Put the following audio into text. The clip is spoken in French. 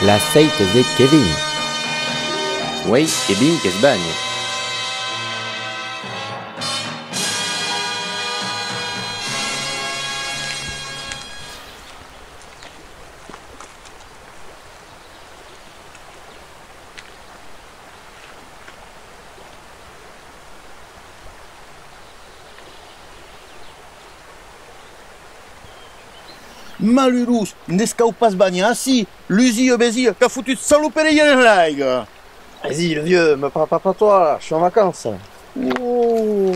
La seite de Kévin. Oui, et bien qu'est ce bagne. Malurous, n'escau pas bagna, si, l'usi obési, qu'a foutu de saloper les ligue. Vas-y, le vieux, me parle pas toi, là, je suis en vacances. Oh.